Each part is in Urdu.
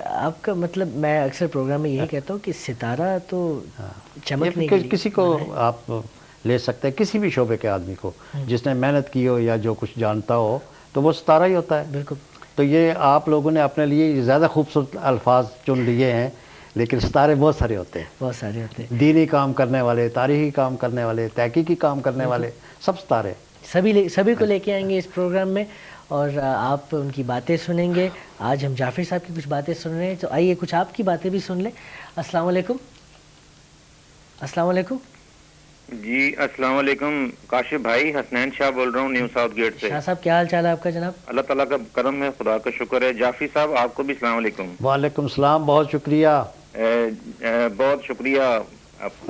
آپ کا مطلب میں اکثر پروگرام میں یہی کہتا ہوں کہ ستارہ تو چمکنے کے لیے کسی کو آپ لے سکتے ہیں، کسی بھی شعبے کے آدمی کو جس نے محنت کی ہو یا جو کچھ جانتا ہو تو وہ ستارہ ہی ہوتا ہے. بالکل. تو یہ آپ لوگوں نے اپنے لیے زیادہ خوبصورت الفاظ چن لیے ہیں، لیکن ستارے بہت سارے ہوتے ہیں. بہت سارے ہوتے ہیں، دینی کام کرنے والے، تاریخی کام کرنے والے، تحقیقی کام کرنے والے، سب ستارے. سبھی کو لے کے آئیں گے اس پروگرام میں اور آپ ان کی باتیں سنیں گے. آج ہم جعفری صاحب کی کچھ باتیں سن رہے ہیں، تو آئیے کچھ آپ کی باتیں بھی سن لیں. السلام علیکم. السلام علیکم. جی السلام علیکم. کاشف بھائی، حسنین شاہ بول رہا ہوں نیو ساؤتھ گیٹ سے. شاہ صاحب کیا حال چال ہے آپ کا جناب؟ اللہ تعالیٰ کا کرم ہے، خدا کا شکر ہے. جعفری صاحب آپ کو بھی السلام علیکم. وعلیکم السلام، بہت شکریہ. بہت شکریہ.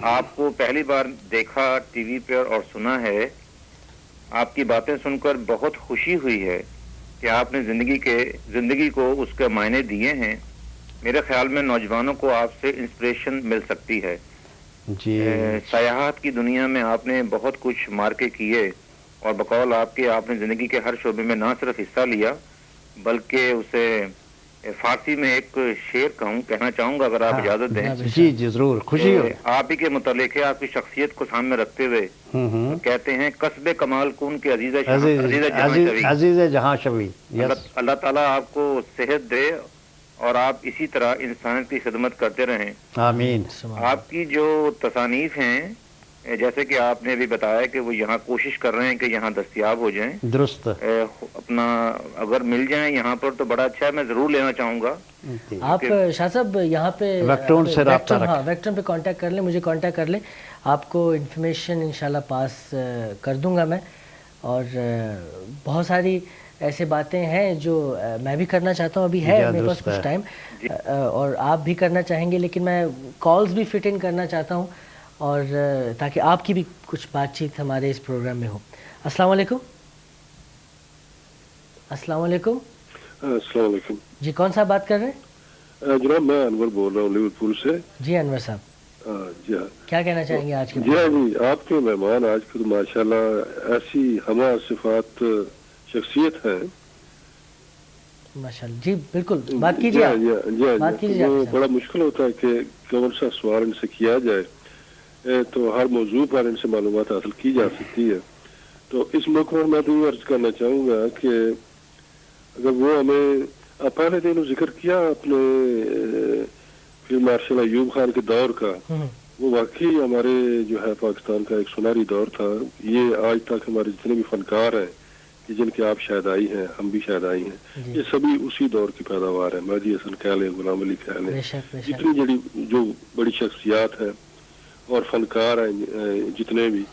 آپ کو پہلی بار دیکھا ٹی وی پر اور سنا ہے. آپ کی باتیں سن کر بہت خوشی ہوئی ہے کہ آپ نے زندگی کو اس کے معنی دیے ہیں. میرے خیال میں نوجوانوں کو آپ سے انسپریشن مل سکتی ہے. جی سیاحت کی دنیا میں آپ نے بہت کچھ مارکے کیے اور بقول آپ کے آپ نے زندگی کے ہر شعبے میں نہ صرف حصہ لیا بلکہ اسے فارسی میں ایک شعر کہنا چاہوں گا اگر آپ اجازت دیں. جی جی ضرور، خوشی ہو. آپ ہی کے متعلق ہے، آپ کی شخصیت کو سامنے رکھتے ہوئے کہتے ہیں قصب کمال کون کے عزیز جہاں شوی. اللہ تعالیٰ آپ کو صحت دے اور آپ اسی طرح انسانیت کی خدمت کرتے رہیں. آمین. آپ کی جو تصانیف ہیں جیسے کہ آپ نے بھی بتایا کہ وہ یہاں کوشش کر رہے ہیں کہ یہاں دستیاب ہو جائیں. درست. اپنا اگر مل جائیں یہاں پر تو بڑا اچھا ہے، میں ضرور لینا چاہوں گا. آپ شاہ صاحب یہاں پہ ویکٹرون سے رابطہ رکھیں. ہاں ویکٹرون پہ کانٹیکٹ کر لیں، مجھے کانٹیکٹ کر لیں. آپ کو انفارمیشن انشاءاللہ پاس کر دوں گا میں. اور بہت ساری ایسے باتیں ہیں جو میں بھی کرنا چاہتا ہوں. ابھی ہے میرے پاس کچھ ٹائم اور آپ بھی کرنا چاہیں گے، لیکن میں کالز بھی فٹ ان کرنا چاہتا ہوں اور تاکہ آپ کی بھی کچھ بات چیت ہمارے اس پروگرام میں ہو. السلام علیکم. السلام علیکم. السلام علیکم. جی کون صاحب بات کر رہے ہیں؟ جناب میں انور بول رہا ہوں لیورپول سے. جی انور صاحب. جی ہاں. کیا کہنا چاہیں گے آج کے؟ جی ہاں جی، آپ کے مہمان آج کے ماشاءاللہ ایسی ہمہ صفات شخصیت ہے. ماشاءاللہ جی بالکل بات کیجیے. بات کیجیے. بڑا مشکل ہوتا ہے کہ کون سا سوال ان سے کیا جائے، تو ہر موضوع پر ان سے معلومات حاصل کی جا سکتی ہے. تو اس موقع پر میں تو یہ عرض کرنا چاہوں گا کہ اگر وہ ہمیں پہلے دن ذکر کیا اپنے فیلڈ مارشل ایوب خان کے دور کا، وہ واقعی ہمارے جو ہے پاکستان کا ایک سنہری دور تھا. یہ آج تک ہمارے جتنے بھی فنکار ہیں کہ جن کے آپ شہدائی ہیں، ہم بھی شہدائی ہیں، یہ سبھی اسی دور کی پیداوار ہیں. مہدی حسن کہہ لیں، غلام علی کہہ لیں، جتنی جو بڑی شخصیات ہیں اور فنکار ہیں جتنے بھی،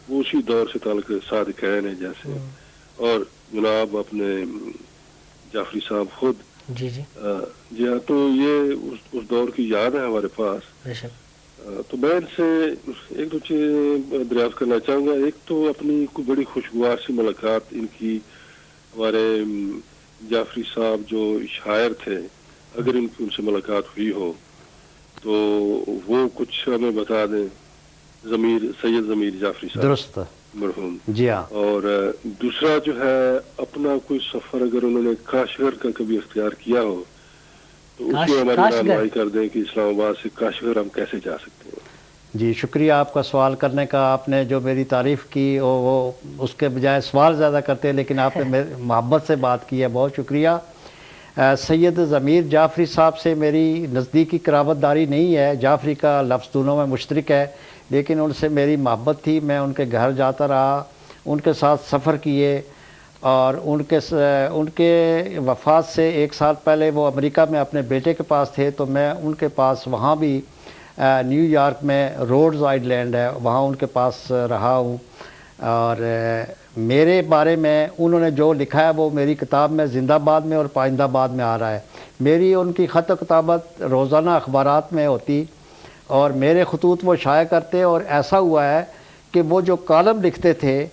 وہ اسی دور سے تعلق صادقین ہیں جیسے. اور جناب اپنے جعفری صاحب خود جی جی جی ہاں، تو یہ اس دور کی یاد ہے ہمارے پاس. تو میں ان سے ایک دو چیز دریافت کرنا چاہوں گا. ایک تو اپنی کوئی بڑی خوشگوار سی ملاقات ان کی ہمارے جعفری صاحب جو شاعر تھے، اگر ان کی ان سے ملاقات ہوئی ہو تو وہ کچھ ہمیں بتا دیں. سید ضمیر جعفری صاحب درست مرحوم. جی ہاں. اور دوسرا جو ہے اپنا کوئی سفر اگر انہوں نے کاشغر کا کبھی اختیار کیا ہو تو اس میں ہماری رہنمائی کر دیں کہ اسلام آباد سے کاشغر ہم کیسے جا سکتے ہیں. جی شکریہ آپ کا سوال کرنے کا. آپ نے جو میری تعریف کی وہ اس کے بجائے سوال زیادہ کرتے ہیں، لیکن آپ نے محبت سے بات کی ہے، بہت شکریہ. سید ضمیر جعفری صاحب سے میری نزدیکی قرابت داری نہیں ہے. جعفری کا لفظ دونوں میں مشترک ہے، لیکن ان سے میری محبت تھی. میں ان کے گھر جاتا رہا، ان کے ساتھ سفر کیے، اور ان کے وفات سے 1 سال پہلے وہ امریکہ میں اپنے بیٹے کے پاس تھے، تو میں ان کے پاس وہاں بھی نیو یارک میں روڈز آئیڈ لینڈ ہے، وہاں ان کے پاس رہا ہوں. اور میرے بارے میں انہوں نے جو لکھا ہے وہ میری کتاب میں زندہ باد میں اور پائندہ باد میں آ رہا ہے. میری ان کی خط و کتابت روزانہ اخبارات میں ہوتی اور میرے خطوط وہ شائع کرتے. اور ایسا ہوا ہے کہ وہ جو کالم لکھتے تھے،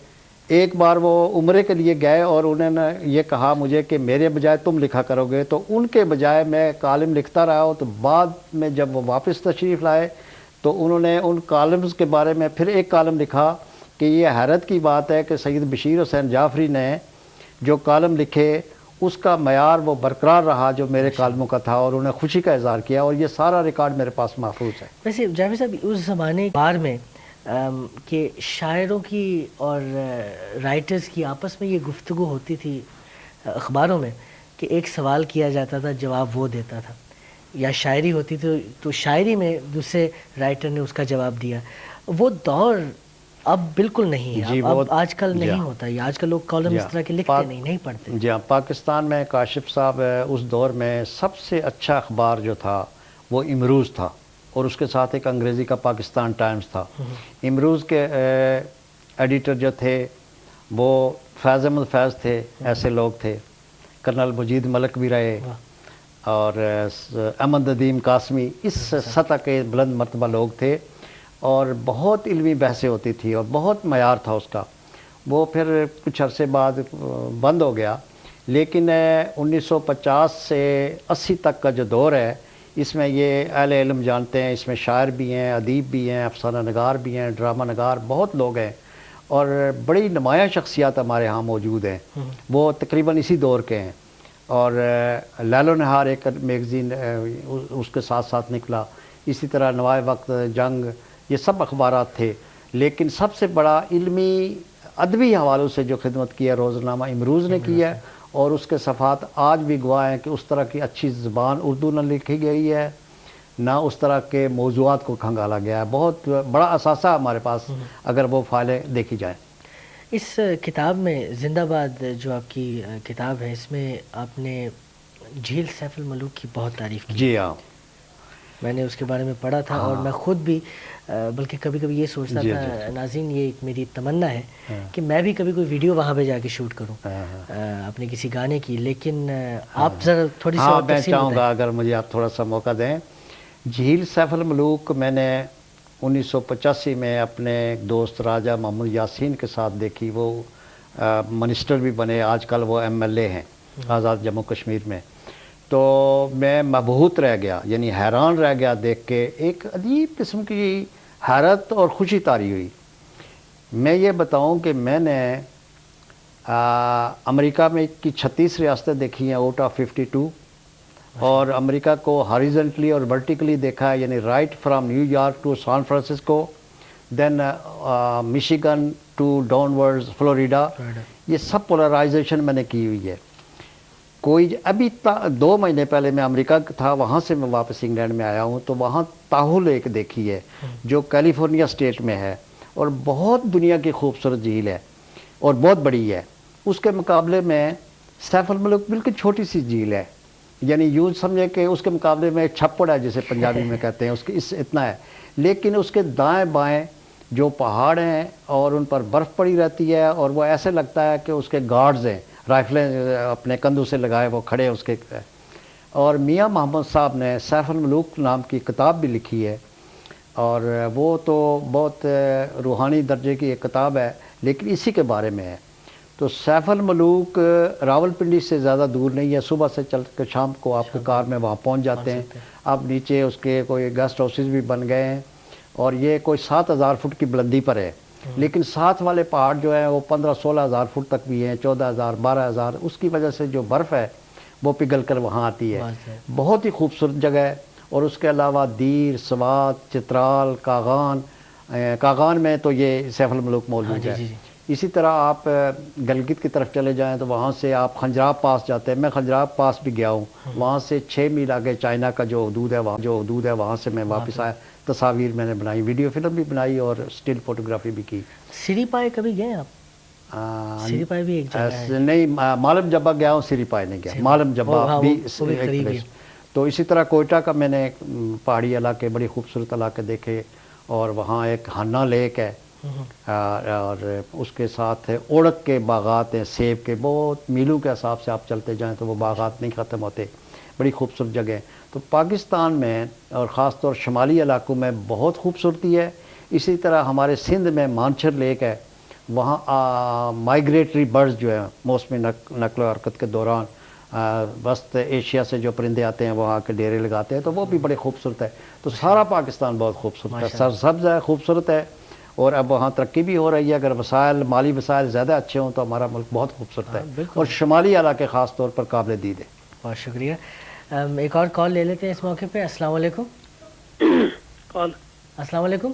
ایک بار وہ عمرے کے لیے گئے اور انہوں نے یہ کہا مجھے کہ میرے بجائے تم لکھا کرو گے، تو ان کے بجائے میں کالم لکھتا رہا ہوں. تو بعد میں جب وہ واپس تشریف لائے تو انہوں نے ان کالمز کے بارے میں پھر ایک کالم لکھا کہ یہ حیرت کی بات ہے کہ سید بشیر حسین جعفری نے جو کالم لکھے اس کا معیار وہ برقرار رہا جو میرے کالموں کا تھا، اور انہیں خوشی کا اظہار کیا، اور یہ سارا ریکارڈ میرے پاس محفوظ ہے۔ ویسے جاوید صاحب، اس زمانے بار میں کہ شاعروں کی اور رائٹرز کی آپس میں یہ گفتگو ہوتی تھی اخباروں میں کہ ایک سوال کیا جاتا تھا، جواب وہ دیتا تھا، یا شاعری ہوتی تھی تو شاعری میں دوسرے رائٹر نے اس کا جواب دیا، وہ دور اب بالکل نہیں ہے، اب آج کل نہیں ہوتا یہ، آج کل لوگ کالم اس طرح کے لکھتے نہیں پڑھتے۔ جی ہاں، پاکستان میں کاشف صاحب اس دور میں سب سے اچھا اخبار جو تھا وہ امروز تھا، اور اس کے ساتھ ایک انگریزی کا پاکستان ٹائمز تھا۔ امروز کے ایڈیٹر جو تھے وہ فیض احمد فیض تھے، ایسے لوگ تھے، کرنل مجید ملک بھی رہے، اور احمد ندیم قاسمی، اس سطح کے بلند مرتبہ لوگ تھے، اور بہت علمی بحثیں ہوتی تھی اور بہت معیار تھا اس کا۔ وہ پھر کچھ عرصے بعد بند ہو گیا، لیکن 1950 سے 80 تک کا جو دور ہے، اس میں یہ اہل علم جانتے ہیں، اس میں شاعر بھی ہیں، ادیب بھی ہیں، افسانہ نگار بھی ہیں، ڈرامہ نگار، بہت لوگ ہیں، اور بڑی نمایاں شخصیات ہمارے ہاں موجود ہیں، وہ تقریباً اسی دور کے ہیں۔ اور لیل و نہار ایک میگزین اس کے ساتھ ساتھ نکلا، اسی طرح نوائے وقت، جنگ، یہ سب اخبارات تھے۔ لیکن سب سے بڑا علمی ادبی حوالوں سے جو خدمت کی ہے روزنامہ امروز نے کی ہے، اور اس کے صفحات آج بھی گواہ ہیں کہ اس طرح کی اچھی زبان اردو نہ لکھی گئی ہے، نہ اس طرح کے موضوعات کو کھنگالا گیا ہے۔ بہت بڑا اثاثہ ہمارے پاس اگر وہ فائلیں دیکھی جائیں۔ اس کتاب میں زندہ باد جو آپ کی کتاب ہے، اس میں آپ نے جھیل سیف الملوک کی بہت تعریف کی۔ جی ہاں، میں نے اس کے بارے میں پڑھا تھا، اور میں خود بھی بلکہ کبھی کبھی یہ سوچتا تھا، ناظرین یہ ایک میری تمنا ہے کہ میں بھی کبھی کوئی ویڈیو وہاں پہ جا کے شوٹ کروں اپنے کسی گانے کی، لیکن آپ ذرا تھوڑی سی اور میں تفصیل چاہوں بتائیں۔ گا اگر مجھے آپ تھوڑا سا موقع دیں۔ جھیل سیف الملوک میں نے 1985 میں اپنے دوست راجہ محمد یاسین کے ساتھ دیکھی، وہ منسٹر بھی بنے، آج کل وہ MLA ہیں آزاد جموں کشمیر میں۔ تو میں مبہوت رہ گیا، یعنی حیران رہ گیا دیکھ کے، ایک عجیب قسم کی حیرت اور خوشی طاری ہوئی۔ میں یہ بتاؤں کہ میں نے امریکہ میں کی 36 ریاستیں دیکھی ہیں آؤٹ آف 52، اور امریکہ کو ہاریزنٹلی اور ورٹیکلی دیکھا ہے، یعنی right from New York to San Francisco, then Michigan to downwards Florida, یہ سب پولرائزیشن میں نے کی ہوئی ہے۔ کوئی ابھی 2 مہینے پہلے میں امریکہ تھا، وہاں سے میں واپس انگلینڈ میں آیا ہوں، تو وہاں تاہو لیک دیکھی ہے جو کیلیفورنیا اسٹیٹ میں ہے، اور بہت دنیا کی خوبصورت جھیل ہے اور بہت بڑی ہے۔ اس کے مقابلے میں سیف الملوک بالکل چھوٹی سی جھیل ہے، یعنی یوں سمجھے کہ اس کے مقابلے میں ایک چھپڑ ہے جسے پنجابی میں کہتے ہیں، اس کے اتنا ہے، لیکن اس کے دائیں بائیں جو پہاڑ ہیں اور ان پر برف پڑی رہتی ہے، اور وہ ایسے لگتا ہے کہ اس کے گارڈز ہیں، رائفلیں اپنے کندھوں سے لگائے وہ کھڑے اس کے۔ اور میاں محمد صاحب نے سیف الملوک نام کی کتاب بھی لکھی ہے، اور وہ تو بہت روحانی درجے کی ایک کتاب ہے، لیکن اسی کے بارے میں ہے۔ تو سیف الملوک راولپنڈی سے زیادہ دور نہیں ہے، صبح سے چل کے شام کو آپ کے کار میں وہاں پہنچ جاتے ہیں۔ اب نیچے اس کے کوئی گیسٹ ہاؤسز بھی بن گئے ہیں، اور یہ کوئی 7000 فٹ کی بلندی پر ہے، لیکن ساتھ والے پہاڑ جو ہیں وہ 15-16 ہزار فٹ تک بھی ہیں، 14,000 12,000، اس کی وجہ سے جو برف ہے وہ پگھل کر وہاں آتی ہے۔ بہت ہی خوبصورت جگہ ہے۔ اور اس کے علاوہ دیر، سوات، چترال، کاغان میں تو یہ سیف الملوک موجود ہے۔ اسی طرح آپ گلگت کی طرف چلے جائیں تو وہاں سے آپ خنجراب پاس جاتے ہیں، میں خنجراب پاس بھی گیا ہوں، وہاں سے 6 میل آگے چائنا کا جو حدود ہے وہاں سے میں واپس آیا، تصاویر میں نے بنائی، ویڈیو فلم بھی بنائی اور اسٹل فوٹوگرافی بھی کی۔ سری پائے کبھی گئے آپ؟ سری پائے بھی ایک جگہ ہے۔ نہیں، مالم جبا گیا ہوں، سری پائے نہیں گیا۔ مالم جبا بھی ایک پلیس۔ تو اسی طرح کوئٹہ کا میں نے پہاڑی علاقے، بڑی خوبصورت علاقے دیکھے، اور وہاں ایک ہنا لیک ہے، اور اس کے ساتھ اوڑک کے باغات ہیں، سیب کے، بہت میلوں کے حساب سے آپ چلتے جائیں تو وہ باغات نہیں ختم ہوتے، بڑی خوبصورت جگہ ہے۔ تو پاکستان میں اور خاص طور شمالی علاقوں میں بہت خوبصورتی ہے۔ اسی طرح ہمارے سندھ میں مانچھر لیک ہے، وہاں مائیگریٹری برڈز جو ہیں موسمی نقل و حرکت کے دوران وسط ایشیا سے جو پرندے آتے ہیں وہاں کے ڈیرے لگاتے ہیں، تو وہ بھی بڑے خوبصورت ہے۔ تو سارا پاکستان بہت خوبصورت ہے، سرسبز ہے، خوبصورت ہے، اور اب وہاں ترقی بھی ہو رہی ہے. اگر وسائل مالی وسائل زیادہ اچھے ہوں تو ہمارا ملک بہت خوبصورت ہے, بالکل. اور شمالی علاقے خاص طور پر قابل دید ہے. بہت شکریہ. ایک اور کال لے لیتے ہیں اس موقع پہ. السلام علیکم. کال. السلام علیکم.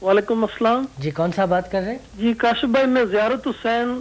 وعلیکم السلام. جی کون سا بات کر رہے ہیں؟ جی کاشف بھائی میں زیارت حسین